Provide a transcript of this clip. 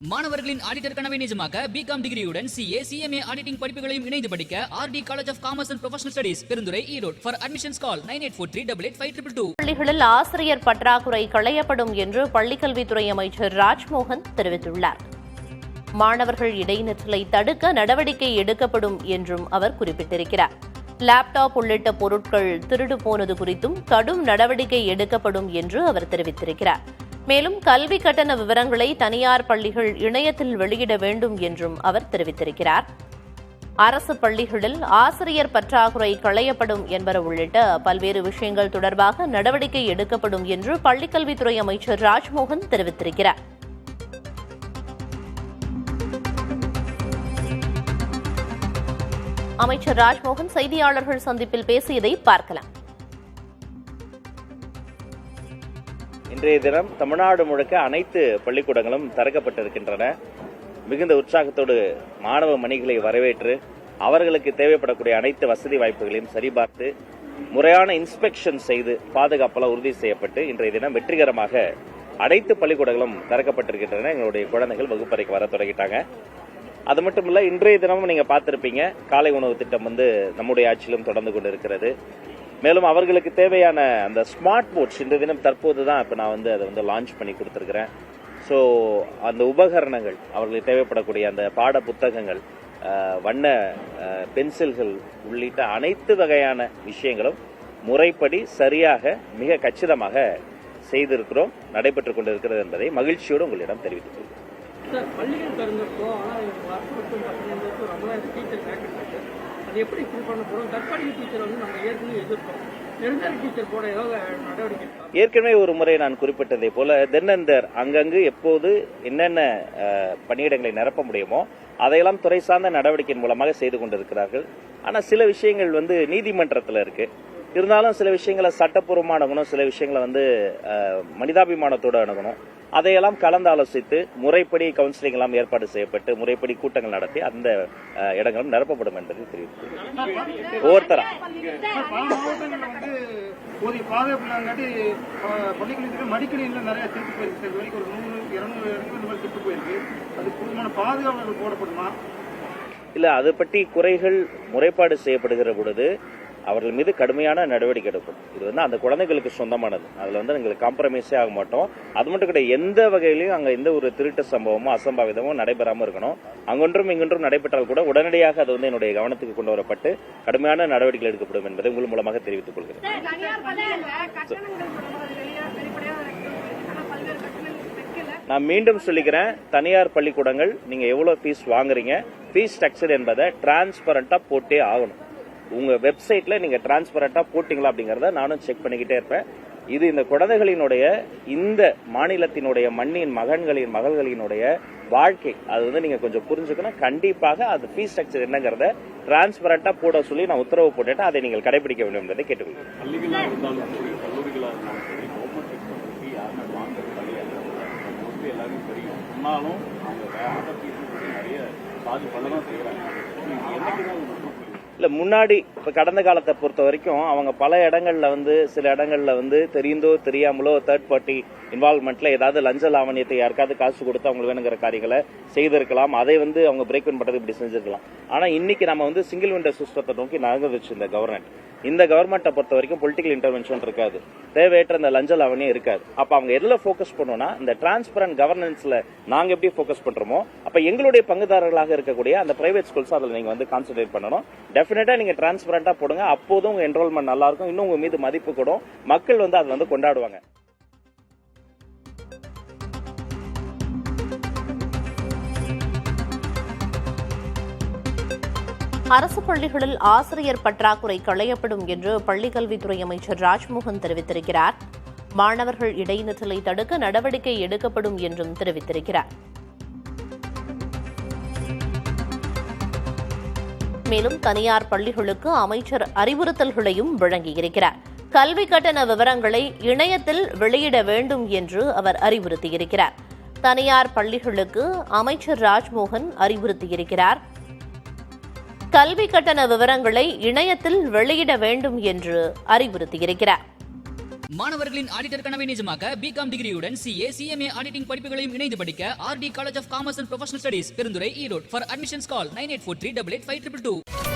மாணவர்களின் ஆடிட்டர் கனவை நிஜமாக்க பிகாம் டிகிரியுடன் சிஏ சிஎம்ஏ ஆடிட்டிங் படிப்புகளையும் இணைந்து படிக்க RD college of commerce and professional studies Perundurai Erode. For admissions call 9843885222. பள்ளிகளில் ஆசிரியர் பற்றாக்குறை களையப்படும் என்று பள்ளிக்கல்வித்துறை அமைச்சர் ராஜ்மோகன் தெரிவித்துள்ளார். மாணவர்கள் இடைநிற்றலை தடுக்க நடவடிக்கை எடுக்கப்படும் என்றும் அவர் குறிப்பிட்டிருக்கிறார். லேப்டாப் உள்ளிட்ட பொருட்கள் திருடு போனது குறித்தும் கடும் நடவடிக்கை எடுக்கப்படும் என்று அவர் தெரிவித்திருக்கிறார். மேலும் கல்வி கட்டண விவரங்களை தனியார் பள்ளிகள் இணையத்தில் வெளியிட வேண்டும் என்றும் அவர் தெரிவித்திருக்கிறார். அரசு பள்ளிகளில் ஆசிரியர் பற்றாக்குறை களையப்படும் என்பன உள்ளிட்ட பல்வேறு விஷயங்கள் தொடர்பாக நடவடிக்கை எடுக்கப்படும் என்று பள்ளிக்கல்வித்துறை அமைச்சர் ராஜ்மோகன் தெரிவித்திருக்கிறார். அமைச்சர் ராஜ்மோகன் செய்தியாளர்கள் சந்திப்பில் பேசியதை பார்க்கலாம். இன்றைய தினம் தமிழ்நாடு முழுக்க அனைத்து பள்ளிக்கூடங்களும் திறக்கப்பட்டிருக்கின்றன. மிகுந்த உற்சாகத்தோடு மாணவ மணிகளை வரவேற்று அவர்களுக்கு தேவைப்படக்கூடிய அனைத்து வசதி வாய்ப்புகளையும் சரிபார்த்து முறையான இன்ஸ்பெக்ஷன் செய்து பாதுகாப்பெல்லாம் உறுதி செய்யப்பட்டு இன்றைய தினம் வெற்றிகரமாக அனைத்து பள்ளிக்கூடங்களும் திறக்கப்பட்டிருக்கின்றன. எங்களுடைய குழந்தைகள் வகுப்பறைக்கு வர தொடங்கிட்டாங்க. அது மட்டும் இல்ல, இன்றைய தினமும் நீங்க பார்த்திருப்பீங்க, காலை உணவு திட்டம் நம்முடைய ஆட்சியிலும் தொடர்ந்து கொண்டிருக்கிறது. மேலும் அவர்களுக்கு தேவையான அந்த ஸ்மார்ட் போர்ட்ஸ் இந்த தினம் தற்போது தான் இப்போ நான் அதை லான்ச் பண்ணி கொடுத்துருக்கிறேன். ஸோ அந்த உபகரணங்கள், அவர்களுக்கு தேவைப்படக்கூடிய அந்த பாட புத்தகங்கள், வண்ண பென்சில்கள் உள்ளிட்ட அனைத்து வகையான விஷயங்களும் முறைப்படி சரியாக மிக கச்சிதமாக செய்திருக்கிறோம், நடைபெற்றுக் கொண்டிருக்கிறது என்பதை மகிழ்ச்சியோடு உங்களிடம் தெரிவித்துக் கொள்கிறேன். பள்ளிகள் திறந்திருக்கோ, ஆனால் அது எப்படி ஃபீல் பண்ண போறோம்? தற்காலிக டீச்சர் நம்ம ஏற்கனவே எதிர்ப்போம். நிரந்தர டீச்சர் போட ஏதாவது நடவடிக்கை? ஏற்கனவே ஒரு முறை நான் குறிப்பிட்டதை போல தென்னந்தர் அங்கங்கு எப்போது என்னென்ன பணியிடங்களை நிரப்ப முடியுமோ அதையெல்லாம் துறை சார்ந்த நடவடிக்கையின் மூலமாக செய்து கொண்டிருக்கிறார்கள். ஆனால் சில விஷயங்கள் நீதிமன்றத்தில் இருக்கு. இருந்தாலும் சில விஷயங்களை சட்டப்பூர்வமாக அணுகணும், சில விஷயங்களை மனிதாபிமானத்தோடு அணுகணும். அதையெல்லாம் கலந்து ஆலோசித்து முறைப்படி கவுன்சிலிங் எல்லாம் ஏற்பாடு செய்யப்பட்டு முறைப்படி கூட்டங்கள் நடத்தி அந்த இடங்களும் நிரப்பப்படும் என்பதை தெரிவித்துள்ளது. ஒவ்வொருத்தரா இல்ல, அது பற்றி குறைகள் முறைப்பாடு செய்யப்படுகிற பொழுது அவர்கள் மீது கடுமையான நடவடிக்கை எடுக்கும். இது அந்த குழந்தைகளுக்கு சொந்தமானது. அதுல எங்களுக்கு காம்ப்ரமைஸே ஆக மாட்டோம். அது மட்டும் கிடையாது, எந்த வகையிலையும் அங்க எந்த ஒரு திருட்டு சம்பவமோ அசம்பாவிதமோ நடைபெறாம இருக்கணும். அங்கொன்றும் இங்கொன்றும் நடைபெற்றால் கூட உடனடியாக அது என்னுடைய கவனத்துக்கு கொண்டு வரப்பட்டு கடுமையான நடவடிக்கைகள் எடுக்கப்படும் என்பதை உங்கள் மூலமாக தெரிவித்துக் கொள்கிறேன். நான் மீண்டும் சொல்லிக்கிறேன், தனியார் பள்ளிக்கூடங்கள் நீங்க எவ்வளவு ஃபீஸ் வாங்குறீங்க, ஃபீஸ் ஸ்ட்ரக்சர் என்பதை டிரான்ஸ்பரண்டா போட்டே ஆகணும். உங்க வெப்சைட்ல நீங்க டிரான்ஸ்பரண்டா போட்டீங்களா அப்படிங்கறத நானும் செக் பண்ணிக்கிட்டே இருப்பேன். இது இந்த குழந்தைகளினுடைய, இந்த மாநிலத்தினுடைய மண்ணின் மகள்களினுடைய வாழ்க்கை. அது நீங்க கொஞ்சம் புரிஞ்சுக்கணும். கண்டிப்பாக அது ஃபீஸ் ஸ்ட்ரக்சர் என்னங்கறத டிரான்ஸ்பரண்டா போட சொல்லி நான் உத்தரவு போட்டுட்டு அதை நீங்கள் கடைபிடிக்க வேண்டும் என்பதை கேட்டுக்கொள்கிறேன். இல்ல, முன்னாடி இப்ப கடந்த காலத்தை பொறுத்த வரைக்கும் அவங்க பல இடங்கள்ல சில இடங்கள்ல தெரிந்தோ தெரியாமலோ தேர்ட் பார்ட்டி இன்வால்வ்மெண்ட்ல ஏதாவது லஞ்ச லாவணியத்தை யாருக்காவது காசு கொடுத்து அவங்களுக்கு வேணுங்கிற காரியங்களை செய்திருக்கலாம். அதை அவங்க பிரேக் பண்றது இப்படி செஞ்சிருக்கலாம். ஆனா இன்னைக்கு நம்ம சிங்கிள் விண்டோ சிஸ்டத்தை நோக்கி நகர்ந்துச்சு இந்த கவர்மெண்ட். இந்த கவர்மெண்ட்டை பொறுத்த வரைக்கும் பொலிட்டிக்கல் இன்டர்வென்ஷன் இருக்காது, தேவையற்ற இந்த லஞ்ச லாவணியம் இருக்காது. அப்ப அவங்க எதுல போக்கஸ் பண்ணோம்னா இந்த டிரான்ஸ்பரண்ட் கவர்னன்ஸ்ல நாங்க எப்படி போக்கஸ் பண்றோமோ அப்ப எங்களுடைய பங்குதாரர்களாக இருக்கக்கூடிய அந்த பிரைவேட் ஸ்கூல்ஸ் அதுல நீங்க கான்சென்ட்ரேட் பண்ணணும். டெஃபினட்டா நீங்க டிரான்ஸ்பரண்டா போடுங்க. அப்போதும் உங்க என்ரோல்மெண்ட் நல்லா இருக்கும், இன்னும் உங்க மீது மதிப்பு கூடும், மக்கள் அதை கொண்டாடுவாங்க. அரசு பள்ளிகளில் ஆசிரியர் பற்றாக்குறை களையப்படும் என்று பள்ளிக்கல்வித்துறை அமைச்சர் ராஜ்மோகன் தெரிவித்திருக்கிறார். மாணவர்கள் இடைநிற்றலை தடுக்க நடவடிக்கை எடுக்கப்படும் என்றும் தெரிவித்திருக்கிறார். மேலும் தனியார் பள்ளிகளுக்கு அமைச்சர் அறிவுறுத்தல்களையும் வழங்கியிருக்கிறார். கல்வி கட்டண விவரங்களை இணையத்தில் வெளியிட வேண்டும் என்று அவர் அறிவுறுத்தியிருக்கிறார். தனியார் பள்ளிகளுக்கு அமைச்சர் ராஜ்மோகன் அறிவுறுத்தியிருக்கிறார். கல்வி கட்டண விவரங்களை இணையத்தில் வெளியிட வேண்டும் என்று அறிவுறுத்தியிருக்கிறார். மாணவர்களின் ஆடிட்டர் கனவை நிஜமாக்க பிகாம் டிகிரியுடன் CA CMA ஆடிட்டிங் படிப்புகளையும் இணைந்து படிக்க RD college of commerce and professional studies Perundurai Erode. For admissions call 9843885522.